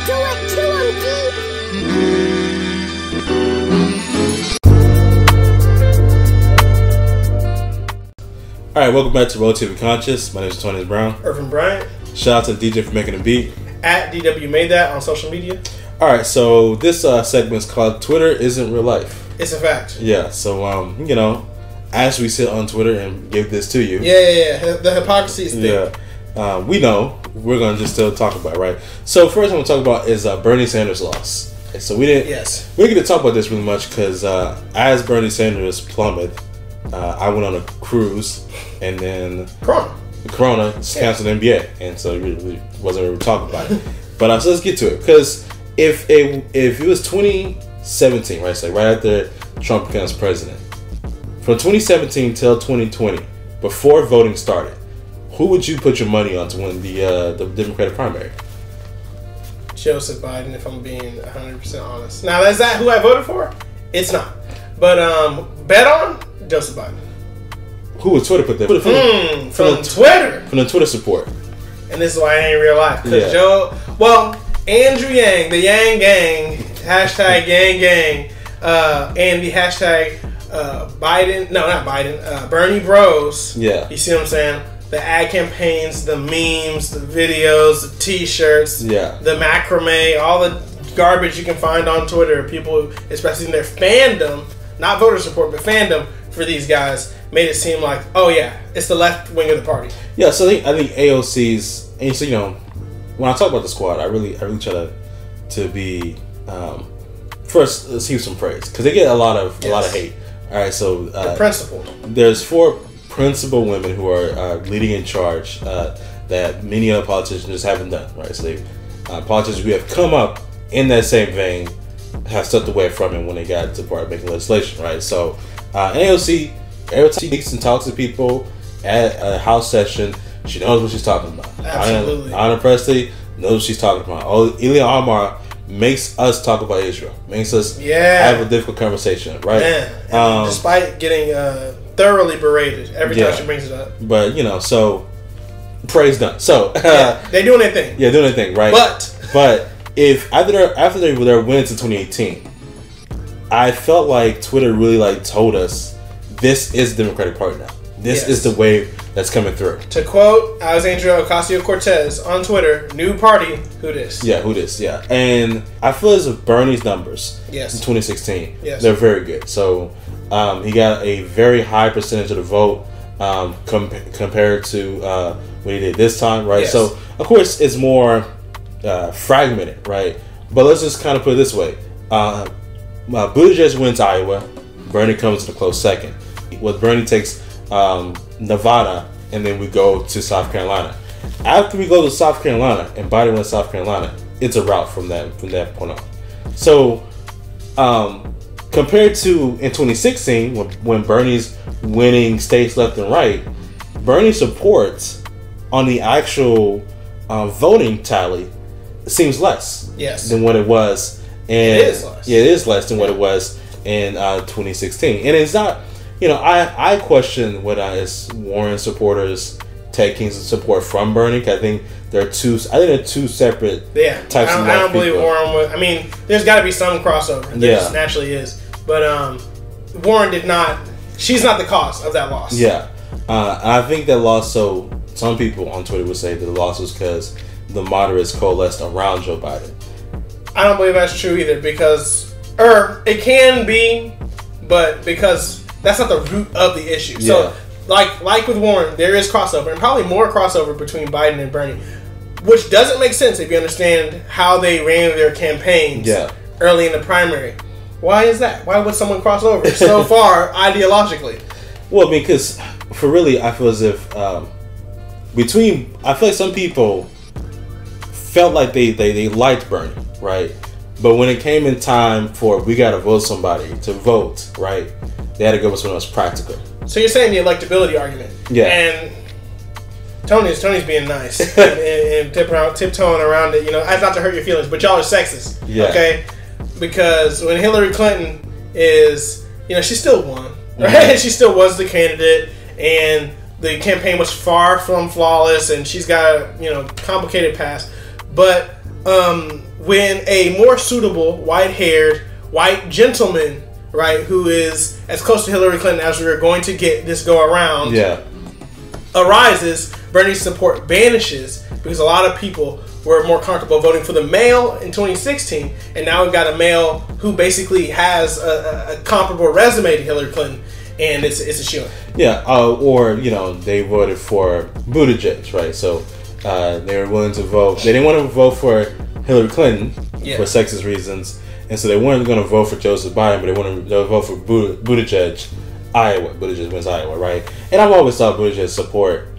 Do it to him, Alright, welcome back to Relatively Conscious. My name is Tony Brown. Irvin Bryant. Shout out to DJ for making the beat. At DW Made That on social media. Alright, so this segment is called Twitter Isn't Real Life. It's a fact. Yeah, so, you know, as we sit on Twitter and give this to you. Yeah. The hypocrisy is thick. Yeah. We know. We're going to just still talk about it, right? So, first I'm going to talk about is Bernie Sanders' loss. And so we didn't get to talk about this really much because as Bernie Sanders plummeted, I went on a cruise and then Corona just canceled the NBA, and so we really wasn't able to talk about it. But so let's get to it, because if it was 2017, right, so right after Trump becomes president, from 2017 till 2020, before voting started, who would you put your money on to win the Democratic primary? Joseph Biden, if I'm being 100% honest. Now, is that who I voted for? It's not. But bet on Joseph Biden. Who would Twitter put that? From Twitter. From the Twitter support. And this is why I ain't real life. Because Andrew Yang, the Yang Gang, hashtag Yang Gang, and the hashtag Bernie Bros. Yeah. You see what I'm saying? The ad campaigns, the memes, the videos, the t-shirts, the macrame, all the garbage you can find on Twitter. People expressing their fandom, not voter support, but fandom for these guys, made it seem like, oh yeah, it's the left wing of the party. Yeah, so I think AOC's, and so, you know, when I talk about the squad, I really try to be first, let's heap some praise, because they get a lot of hate. All right, so they're principled. There's 4 principal women who are leading in charge that many other politicians just haven't done. Right, so they politicians who have come up in that same vein have stepped away from it when they got to part of making legislation. Right, so AOC, every time she speaks and talks to people at a House session, she knows what she's talking about. Absolutely. Ayanna Pressley knows what she's talking about. Ilhan Omar makes us talk about Israel. Makes us have a difficult conversation, right? Man, despite getting thoroughly berated every time she brings it up. But, you know, so praise done. So they're doing their thing. Yeah, doing their thing, right? But if after their wins in 2018, I felt like Twitter really told us this is the Democratic Party now. This is the wave that's coming through. To quote Alexandria Ocasio-Cortez on Twitter, new party, who dis? Yeah, who dis, yeah. And I feel as if Bernie's numbers in 2016, they're very good. So he got a very high percentage of the vote compared to what he did this time, right? Yes. So, of course, it's more fragmented, right? But let's just kind of put it this way. Buttigieg wins Iowa. Bernie comes in a close second. Bernie takes Nevada, and then we go to South Carolina. After we go to South Carolina and Biden wins South Carolina, it's a rout from that point on. So compared to in 2016 when Bernie's winning states left and right, Bernie's support on the actual voting tally seems less than what it was. And it is less. Yeah, it is less than what it was in 2016. And it's not, you know, I question whether it's Warren supporters taking some support from Bernie. I think they're two separate types of I don't believe Warren would. I mean, there's got to be some crossover. There just naturally is. But Warren did not. She's not the cause of that loss. Yeah, I think that loss. So some people on Twitter would say that the loss was because the moderates coalesced around Joe Biden. I don't believe that's true either, because it can be, but because that's not the root of the issue. So, like with Warren, there is crossover, and probably more crossover between Biden and Bernie, which doesn't make sense if you understand how they ran their campaigns early in the primary. Why is that? Why would someone cross over so far ideologically? Well, because for really, I feel as if I feel like some people felt like they liked Bernie, right? But when it came in time for we got to vote somebody to vote, right? They had to go with someone else practical. So you're saying the electability argument? Yeah. And Tony's being nice and tiptoeing around it. You know, not to hurt your feelings, but y'all are sexist. Yeah. Okay. Because when Hillary Clinton is, you know, she still won, right? She still was the candidate, and the campaign was far from flawless, and she's got a, you know, complicated past. But when a more suitable, white-haired, white gentleman, right, who is as close to Hillary Clinton as we're going to get this go around, arises, Bernie's support vanishes because a lot of people were more comfortable voting for the male in 2016, and now we've got a male who basically has a comparable resume to Hillary Clinton, and it's a shield. Yeah, or they voted for Buttigieg, right? So they were willing to vote. They didn't want to vote for Hillary Clinton for sexist reasons, and so they weren't going to vote for Joseph Biden, but they wanted to vote for Buttigieg, Iowa. Buttigieg wins Iowa, right? And I've always thought Buttigieg's support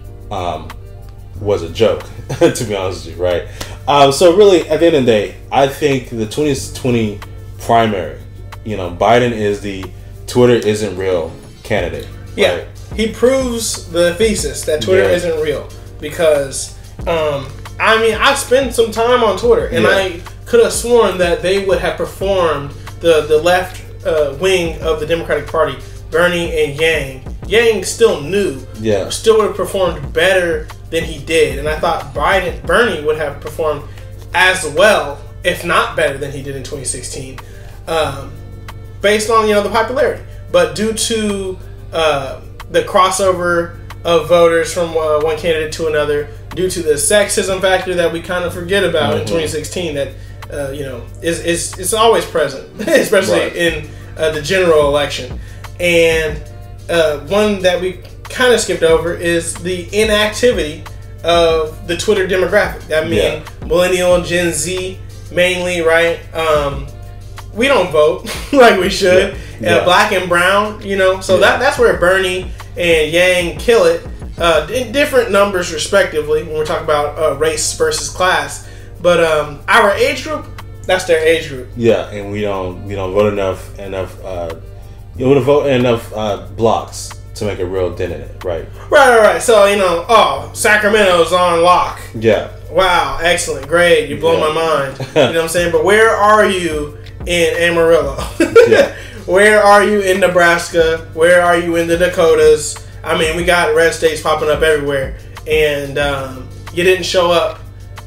was a joke, to be honest with you, right? So really, at the end of the day, I think the 2020 primary, Biden is the Twitter isn't real candidate. Yeah, right? He proves the thesis that Twitter isn't real because, I spent some time on Twitter, and I could have sworn that they would have performed the left wing of the Democratic Party, Bernie and Yang still knew, still would have performed better than he did, and I thought Bernie would have performed as well, if not better than he did in 2016, based on the popularity. But due to the crossover of voters from one candidate to another, due to the sexism factor that we kind of forget about in 2016, that it's always present, especially in the general election, and one that we kind of skipped over is the inactivity of the Twitter demographic. I mean, millennial and Gen Z mainly, right? We don't vote like we should. Black and brown, so that's where Bernie and Yang kill it in different numbers respectively when we're talking about race versus class. But our age group, that's their age group. Yeah, and we don't vote enough you want to vote in enough blocks to make a real dent in it, right? Right. So, Sacramento's on lock. Yeah. Wow, excellent, great. You blow my mind. You know what I'm saying? But where are you in Amarillo? Where are you in Nebraska? Where are you in the Dakotas? I mean, we got red states popping up everywhere. And you didn't show up.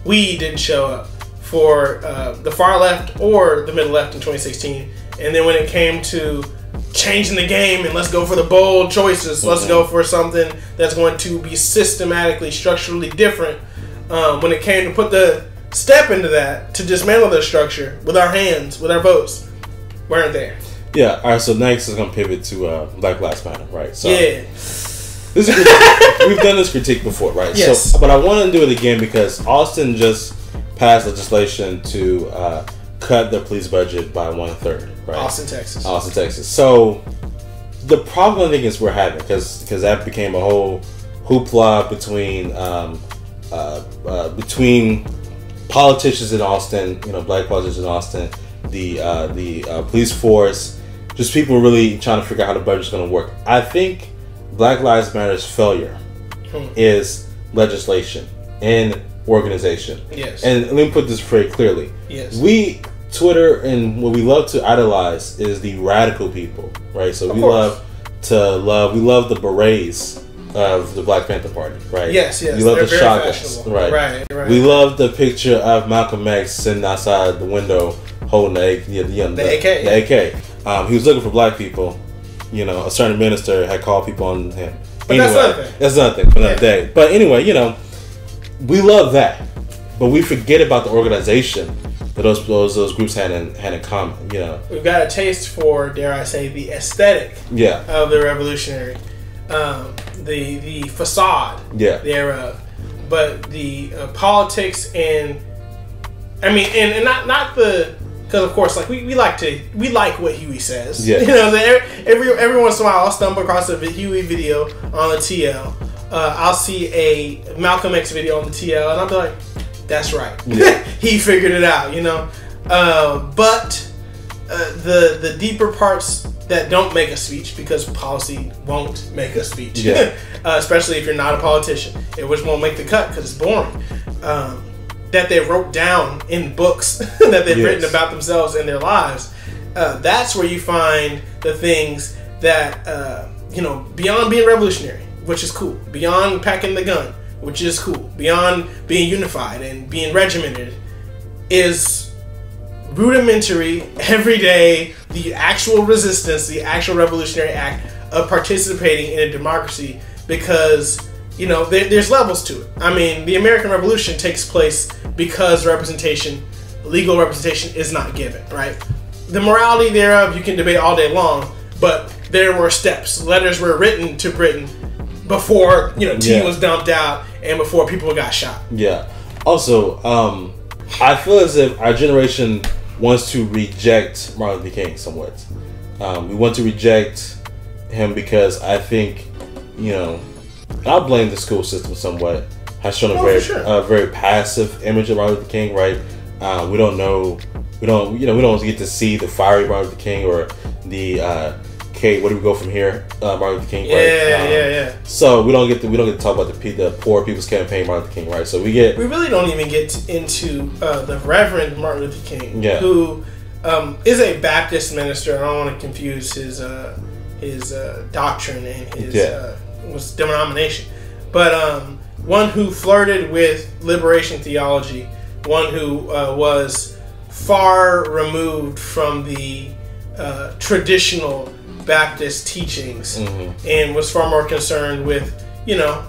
We didn't show up for the far left or the middle left in 2016. And then when it came to changing the game and let's go for the bold choices, let's go for something that's going to be systematically, structurally different. When it came to put the step into that, to dismantle the structure with our hands, with our votes, weren't there. Yeah, all right, so next is going to pivot to Black Lives Matter, right? So, this is we've done this critique before, right? Yes. So, but I want to do it again because Austin just passed legislation to cut the police budget by 1/3, right? Austin, Texas. So, the problem I think is we're having, because that became a whole hoopla between politicians in Austin, black politicians in Austin, the police force, just people really trying to figure out how the budget's going to work. I think Black Lives Matter's failure is legislation and organization. Yes. And let me put this very clearly. Yes. Twitter, and what we love to idolize is the radical people, right? So we love the berets of the Black Panther Party, right? Yes. We love the shotguns, right? We love the picture of Malcolm X sitting outside the window holding the AK. He was looking for black people. A certain minister had called people on him. But anyway, that's another thing for another day. But anyway, we love that, but we forget about the organization that those groups had in common. We've got a taste for, dare I say, the aesthetic of the revolutionary, the facade thereof, but the politics and not the. Because of course, like we like what Huey says. Yeah. Every once in a while, I'll stumble across a Huey video on the TL. I'll see a Malcolm X video on the TL, and I'll be like, "That's right, he figured it out." But the deeper parts that don't make a speech, because policy won't make a speech, especially if you're not a politician, which won't make the cut because it's boring. That they wrote down in books that they've written about themselves and their lives. That's where you find the things that, beyond being revolutionary, which is cool, beyond packing the gun, which is cool, beyond being unified and being regimented, is rudimentary, everyday, the actual resistance, the actual revolutionary act of participating in a democracy, because, you know, there's levels to it. I mean, the American Revolution takes place because legal representation is not given, right? The morality thereof you can debate all day long, but there were steps. Letters were written to Britain before, you know, tea was dumped out and before people got shot. Yeah. Also, I feel as if our generation wants to reject Martin Luther King somewhat. We want to reject him because I think, you know, I blame the school system somewhat, has shown a very passive image of Martin Luther King, right? We don't get to see the fiery Martin Luther King or the okay, where do we go from here? Martin Luther King, right? Yeah. So we don't get to talk about the Poor People's Campaign, Martin Luther King, right? So we really don't even get into the Reverend Martin Luther King, who is a Baptist minister. I don't want to confuse his doctrine and his denomination, but one who flirted with liberation theology, one who was far removed from the traditional Baptist teachings, and was far more concerned with, you know,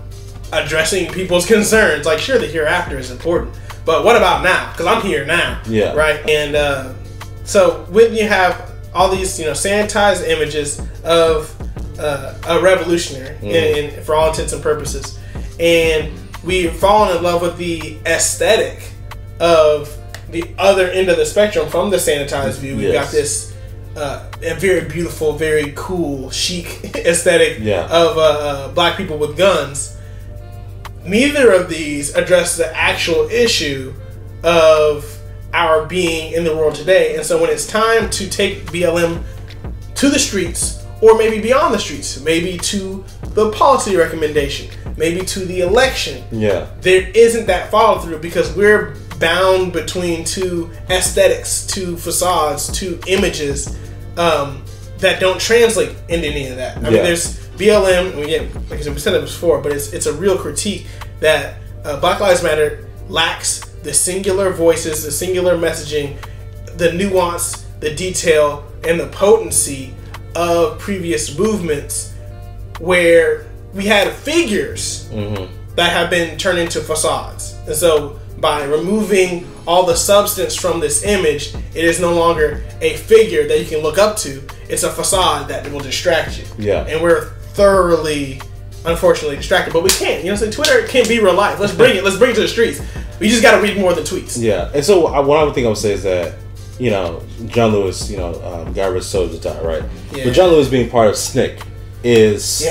addressing people's concerns. Like, sure, the hereafter is important, but what about now? Because I'm here now, right? And so when you have all these, you know, sanitized images of a revolutionary, in for all intents and purposes, and we've fallen in love with the aesthetic of the other end of the spectrum from the sanitized view. We've got this a very beautiful, very cool, chic aesthetic of black people with guns. Neither of these address the actual issue of our being in the world today. And so when it's time to take BLM to the streets, or maybe beyond the streets, maybe to the policy recommendation, maybe to the election, there isn't that follow through, because we're bound between two aesthetics, two facades, two images that don't translate into any of that. I mean, there's BLM, like I said, we said it before, but it's a real critique that Black Lives Matter lacks the singular voices, the singular messaging, the nuance, the detail, and the potency of previous movements, where we had figures that have been turned into facades. And so by removing all the substance from this image, it is no longer a figure that you can look up to. It's a facade that will distract you. And we're thoroughly, unfortunately, distracted. But we can't. You know what I'm saying? Twitter can't be real life. Let's bring it. Let's bring it to the streets. We just got to read more than tweets. And so one other thing I would say is that, you know, John Lewis, you know, got rid of Soldier Tie, right? But John Lewis being part of SNCC is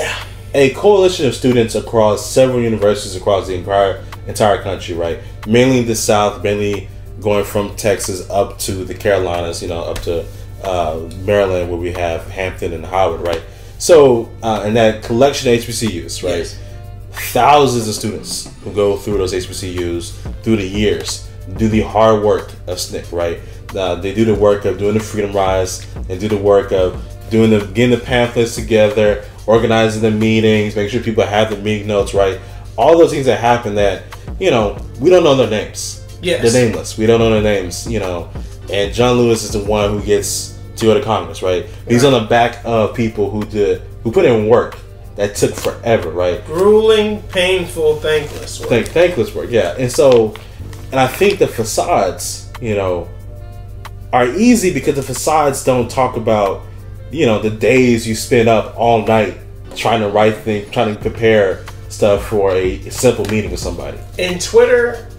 a coalition of students across several universities across the entire country, right? Mainly the South, mainly going from Texas up to the Carolinas, you know, up to Maryland, where we have Hampton and Howard, right? So, and that collection of HBCUs, right? Thousands of students who go through those HBCUs through the years, do the hard work of SNCC, right? They do the work of doing the Freedom Rise, and do the work of getting the pamphlets together, organizing the meetings, making sure people have the meeting notes, right? All those things that happen that, you know, we don't know their names. They're nameless. We don't know their names, you know. And John Lewis is the one who gets to go to Congress, right? He's on the back of people who put in work that took forever, right? Grueling, painful, thankless work. Thankless work, And so, and I think the facades, you know, are easy because the facades don't talk about, you know, the days you spend up all night trying to write things, trying to prepare stuff for a simple meeting with somebody. And Twitter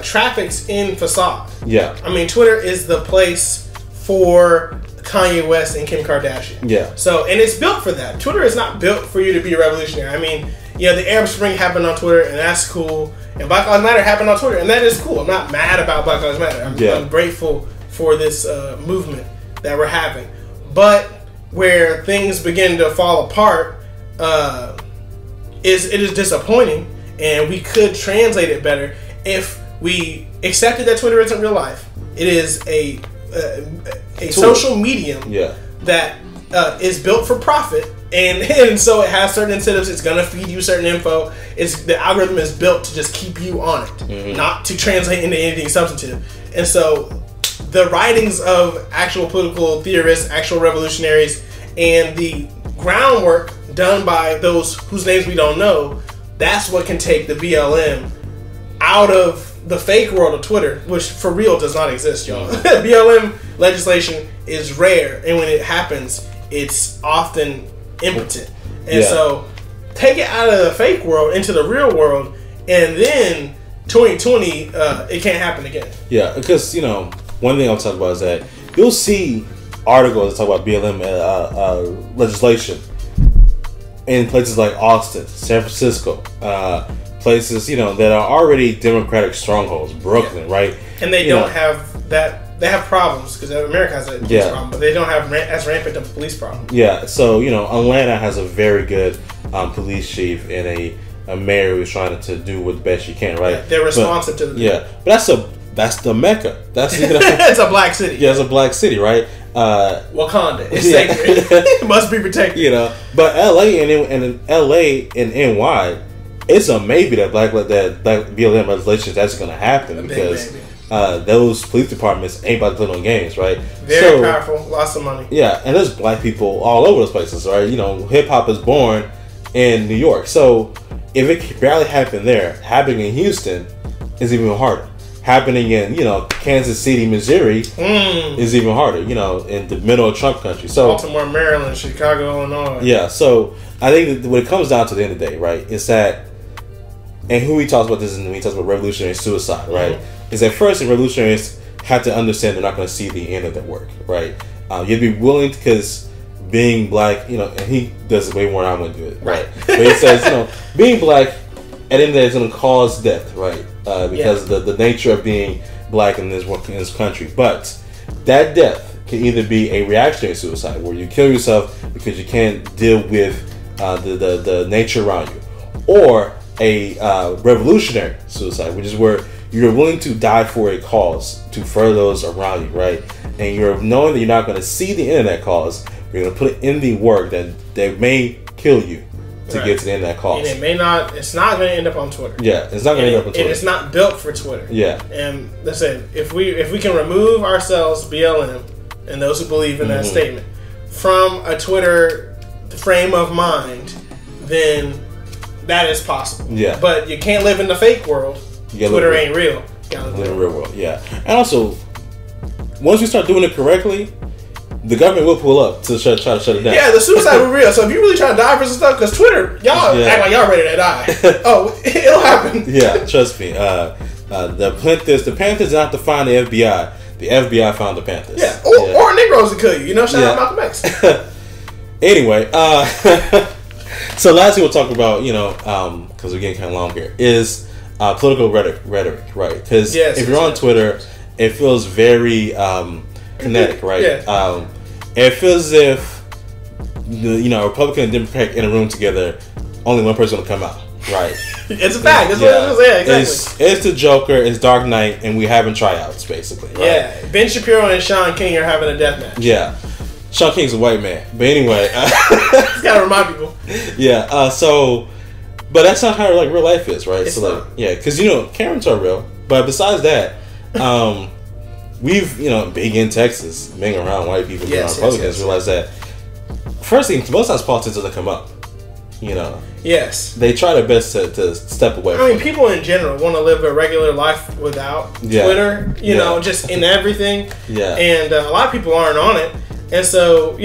traffics in facade. I mean, Twitter is the place for Kanye West and Kim Kardashian. So, and it's built for that. Twitter is not built for you to be a revolutionary. I mean, you know, the Arab Spring happened on Twitter, and that's cool. And Black Lives Matter happened on Twitter, and that is cool. I'm not mad about Black Lives Matter. I'm grateful for this movement that we're having. But where things begin to fall apart, it is disappointing, and we could translate it better if we accepted that Twitter isn't real life. It is a social medium that is built for profit And so it has certain incentives. It's gonna feed you certain info. The algorithm is built to just keep you on it, not to translate into anything substantive. And so the writings of actual political theorists, actual revolutionaries, and the groundwork done by those whose names we don't know, that's what can take the BLM out of the fake world of Twitter, which for real does not exist, y'all. BLM legislation is rare, and when it happens, it's often impotent. And so take it out of the fake world into the real world, and then 2020, it can't happen again. Yeah, because, one thing I'll talk about is that you'll see articles that talk about BLM legislation in places like Austin, San Francisco, places, that are already Democratic strongholds, Brooklyn, right? And they don't have that. They have problems because America has a police problem, but they don't have as rampant of a police problem. Yeah, so, Atlanta has a very good police chief and a mayor who's trying to do what best she can, right? Yeah, they're responsive to the people. Yeah, but that's the Mecca. That's it's a black city. Yeah, it's a black city, right? Wakanda. It's sacred. It must be protected. But LA and LA and NY, it's a maybe that black BLM legislation is actually going to happen because those police departments ain't about to play no games, right? Very powerful, lots of money. Yeah, and there's black people all over those places, right? Hip hop is born in New York, so if it can barely happen there, happening in Houston is even harder. Happening in Kansas City, Missouri is even harder. In the middle of Trump country. So Baltimore, Maryland, Chicago, Illinois. Yeah. So I think that what it comes down to the end of the day, right, is that, and who he talks about this, and when he talks about revolutionary suicide, right, is that first, the revolutionaries have to understand they're not going to see the end of their work, right? You have to be willing, because being black, and he does it way more than I'm going to do it, right? But he says, being black at the end of the day is going to cause death, right? Because of the nature of being black in this country. But that death can either be a reactionary suicide, where you kill yourself because you can't deal with the nature around you, or a revolutionary suicide, which is where you're willing to die for a cause to further those around you, right? And you're knowing that you're not going to see the end of that cause. You're going to put in the work that may kill you to get to the end of that cause. And it's not going to end up on Twitter. Yeah, it's not going to end up on Twitter. And it's not built for Twitter. Yeah. And listen, if we can remove ourselves, BLM, and those who believe in that statement, from a Twitter frame of mind, then that is possible. Yeah. But you can't live in the fake world. Twitter ain't real. You gotta live in the real world. Yeah. And also, once we start doing it correctly, the government will pull up to try to shut it down. Yeah, the suicide will be real. So if you really trying to die for some stuff, because Twitter, y'all act like y'all ready to die. Oh, it'll happen. Yeah, trust me. The Panthers did not have to find the FBI. The FBI found the Panthers. Yeah, or Negroes to kill you. Shout out Malcolm X. Anyway, so last thing we'll talk about, because we're getting kind of long here, is political rhetoric, right? Because if you're on Twitter, it feels very kinetic, right? Yeah. It feels as if Republican and Democrat in a room together, only one person will come out, right? It's a fact. That's what it is. Yeah, exactly. It's the Joker, it's Dark Knight, and we having tryouts, basically. Right? Yeah. Ben Shapiro and Sean King are having a death match. Yeah. Sean King's a white man, but anyway, just gotta remind people. Yeah. But that's not how real life is, right? It's not. Because Karens are real, but besides that, we've big in Texas, being around white people, being around Republicans, realize that first thing, most times politics doesn't come up. Yes. They try their best to step away. I mean, people in general want to live a regular life without Twitter. Just in everything. Yeah. And a lot of people aren't on it, and so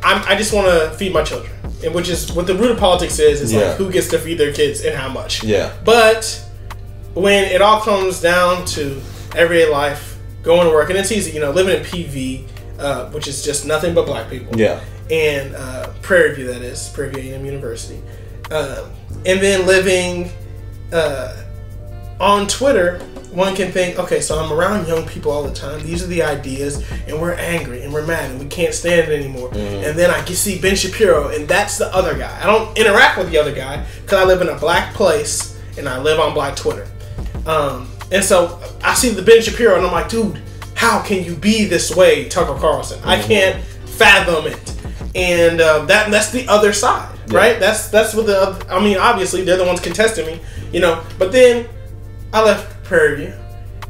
I just want to feed my children. And which is what the root of politics is like who gets to feed their kids and how much. Yeah. But when it all comes down to everyday life, going to work, and it's easy, living in PV, which is just nothing but black people. Yeah. And Prairie View, that is, Prairie View A&M University. And then living on Twitter, one can think, okay, so I'm around young people all the time. These are the ideas, and we're angry, and we're mad, and we can't stand it anymore. Mm-hmm. And then I can see Ben Shapiro, and that's the other guy. I don't interact with the other guy because I live in a black place, and I live on black Twitter. And so I see the Ben Shapiro, and I'm like, dude, how can you be this way, Tucker Carlson? I can't fathom it. and that's the other side, right? That's what the. I mean, obviously they're the ones contesting me, you know. But then I left Prairie View,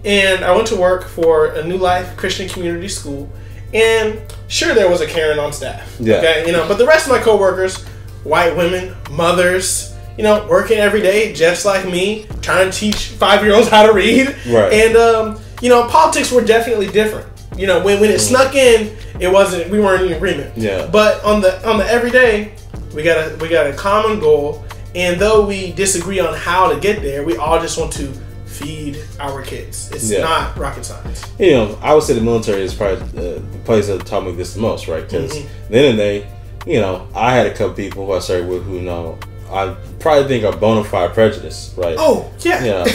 and I went to work for a New Life Christian Community School, and sure there was a Karen on staff, okay, you know. But the rest of my coworkers, white women, mothers, you know, working every day just like me, trying to teach 5-year-olds how to read, right? And you know, politics were definitely different. You know, when it snuck in, it wasn't. We weren't in agreement. Yeah. But on the everyday, we got a common goal, and though we disagree on how to get there, we all just want to feed our kids. It's not rocket science. You know, I would say the military is probably the place that taught me this the most, right? Because at the end of the day, you know, I had a couple people who I started with who, you know, I probably think are bona fide prejudice, right? Oh, yeah. You know,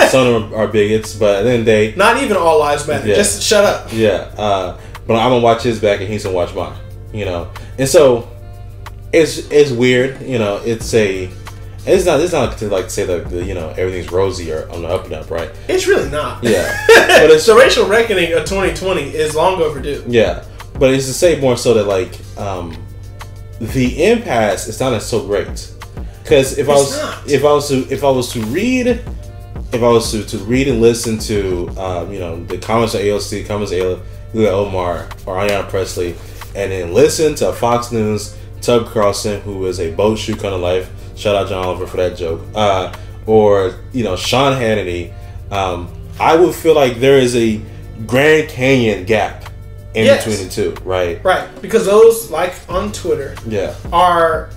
some of them are bigots, but at the end of the day... Not even all lives matter. Just shut up. Yeah. But I'm going to watch his back and he's going to watch mine, you know? And so, it's weird, you know, it's not to like say that, you know, everything's rosy or on the up and up, right? It's really not. Yeah. But it's the racial reckoning of 2020 is long overdue. Yeah. But it's to say more so that, like, the impasse is not so great. Because if I was to read and listen to you know, the comments of AOC, comments of Ilya Omar or Ayanna Presley, and then listen to Fox News, Tucker Carlson, who is a boat shoe kind of life. Shout out John Oliver for that joke. Or, you know, Sean Hannity. I would feel like there is a Grand Canyon gap in between the two, right? Right, because those, like on Twitter, are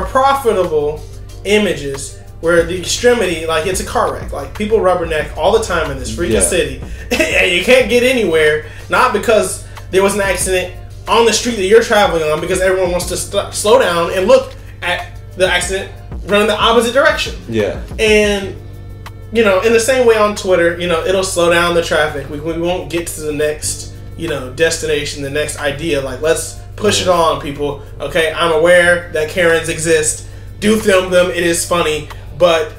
profitable images where the extremity, like it's a car wreck. Like people rubberneck all the time in this freaking city, and you can't get anywhere. Not because there was an accident on the street that you're traveling on, because everyone wants to slow down and look at the accident running the opposite direction. Yeah, and you know, in the same way on Twitter, you know, it'll slow down the traffic. We won't get to the next, you know, destination, the next idea. Like, let's push it on, people. Okay, I'm aware that Karens exist. Do film them. It is funny, but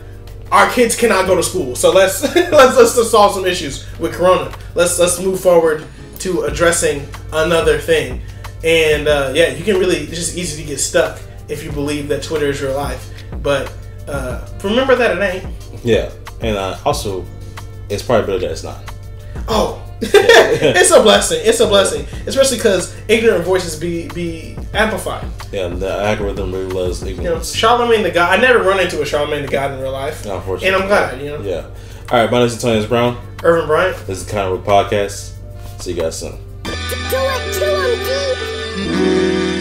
our kids cannot go to school. So let's let's solve some issues with Corona. Let's move forward to addressing another thing. And yeah, you can really, it's just easy to get stuck if you believe that Twitter is your life. But remember that it ain't. Yeah, and also, it's probably better that it's not. Oh. It's a blessing. It's a blessing, especially because ignorant voices be amplified. Yeah, the algorithm really loves ignorance. You know, Charlamagne the God. I never run into a Charlamagne the God in real life, unfortunately, and I'm glad. You know. Yeah. All right, my name is Antonio Brown. Irvin Bryant. This is the Kind of Podcast. See you guys soon. Do it to him,